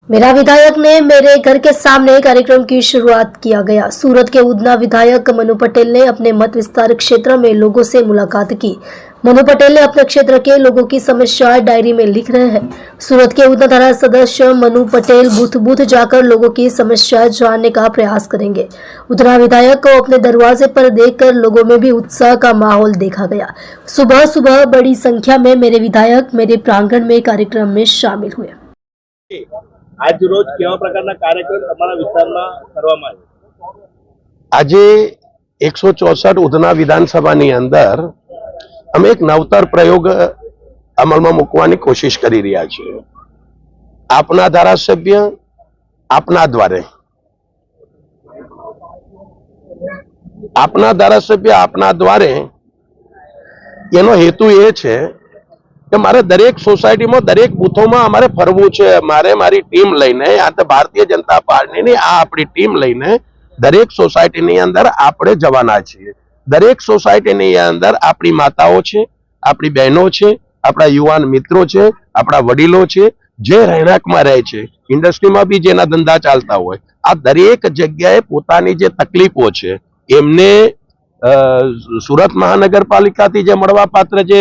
मेरा विधायक ने मेरे घर के सामने कार्यक्रम की शुरुआत किया गया। सूरत के उधना विधायक मनु पटेल ने अपने मत विस्तार क्षेत्र में लोगों से मुलाकात की। मनु पटेल ने अपने क्षेत्र के लोगों की समस्याएं डायरी में लिख रहे हैं। सूरत के उधना धारा सदस्य मनु पटेल बूथ बूथ जाकर लोगों की समस्याएं जानने का प्रयास करेंगे। उधना विधायक को अपने दरवाजे पर देखकर लोगों में भी उत्साह का माहौल देखा गया। सुबह सुबह बड़ी संख्या में मेरे विधायक मेरे प्रांगण में कार्यक्रम में शामिल हुए। आज रोज केवा प्रकारना कार्यक्रम તમારા વિસ્તારમાં કરવામાં આવ્યો? આજે 164 ઉધના વિધાનસભાની અંદર અમે એક નવતર પ્રયોગ અમલમાં મૂકવાની કોશિશ કરી રહ્યા છીએ। આપના ધારાસભ્ય આપના દ્વારે, આપના ધારાસભ્ય આપના દ્વારે એનો હેતુ એ છે કે મારે દરેક સોસાયટીમાં દરેક બૂથોમાં અમારે ફરવું છે। મારે મારી ટીમ લઈને આ તો ભારતીય જનતા પાર્ટીની આ આપણી ટીમ લઈને દરેક સોસાયટીની અંદર આપણે જવાના છીએ। દરેક સોસાયટીની અંદર આપણી માતાઓ છે, આપણી બહેનો છે, આપણા યુવાન મિત્રો છે, આપણા વડીલો છે, જે રહેણાંકમાં રહે છે, ઇન્ડસ્ટ્રીમાં બી જેના ધંધા ચાલતા હોય, આ દરેક જગ્યાએ પોતાની જે તકલીફો છે એમને સુરત મહાનગરપાલિકાથી જે મળવાપાત્ર જે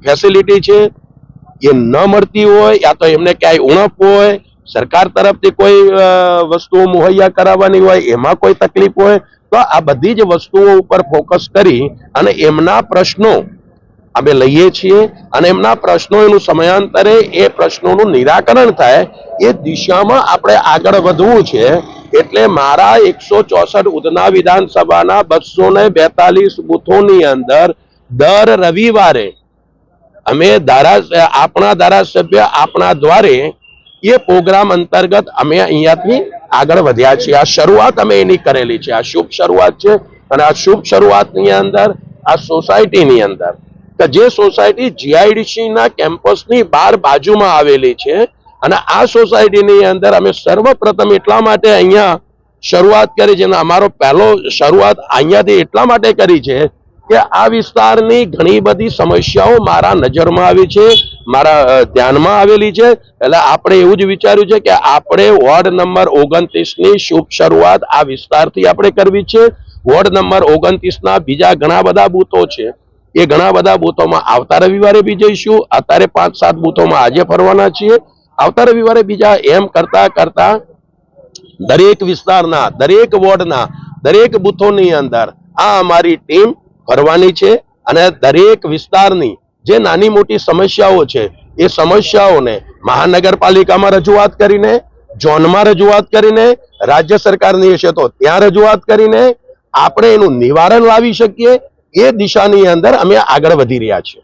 ફેસિલિટી છે એ ન મળતી હોય, યા તો એમને ક્યાંય ઉણપ હોય, સરકાર તરફથી કોઈ વસ્તુઓ મુહૈયા કરાવવાની હોય એમાં કોઈ તકલીફ હોય, તો આ બધી જ વસ્તુઓ ઉપર ફોકસ કરી અને એમના પ્રશ્નો અમે લઈએ છીએ અને એમના પ્રશ્નોનું સમયાંતરે એ પ્રશ્નોનું નિરાકરણ થાય એ દિશામાં આપણે આગળ વધવું છે। એટલે મારા 164 ઉધના વિધાનસભાના 242 બૂથોની અંદર દર રવિવારે અમે આપણા ધારાસભ્ય આપણા દ્વારે એ પ્રોગ્રામ અંતર્ગત અમે અહીંયાથી આગળ વધ્યા છીએ। આ શરૂઆત અમે એની કરેલી છે। આ શુભ શરૂઆત છે અને આ શુભ શરૂઆતની અંદર આ સોસાયટીની અંદર કે જે સોસાયટી જીઆઈડીસી ના કેમ્પસની બહાર બાજુમાં આવેલી છે અને આ સોસાયટીની અંદર અમે સર્વપ્રથમ એટલા માટે અહીંયા શરૂઆત કરી છે। અમારો પહેલો શરૂઆત અહીંયાથી એટલા માટે કરી છે કે આ વિસ્તારની ઘણી બધી સમસ્યાઓ મારા નજરમાં આવી છે, મારા ધ્યાનમાં આવેલી છે। એટલે આપણે એવું જ વિચાર્યું છે કે આપણે વોર્ડ નંબર 29 ની શુભ શરૂઆત આ વિસ્તારથી આપણે કરવી છે। વોર્ડ નંબર 29 ના બીજા ઘણા બધા બૂથો છે, એ ઘણા બધા બૂથોમાં આવતા રવિવારે બી જઈશું। અત્યારે 5-7 બૂથોમાં આજે ફરવાના છીએ। આવતા રવિવારે બીજા એમ કરતા કરતા દરેક વિસ્તારના દરેક વોર્ડના દરેક બૂથોની અંદર આ અમારી ટીમ ફરવાની છે અને દરેક વિસ્તારની જે નાની મોટી સમસ્યાઓ છે એ સમસ્યાઓને મહાનગરપાલિકામાં રજૂઆત કરીને, ઝોનમાં રજૂઆત કરીને, રાજ્ય સરકારની હશે તો ત્યાં રજૂઆત કરીને આપણે એનું નિવારણ લાવી શકીએ એ દિશાની અંદર અમે આગળ વધી રહ્યા છીએ।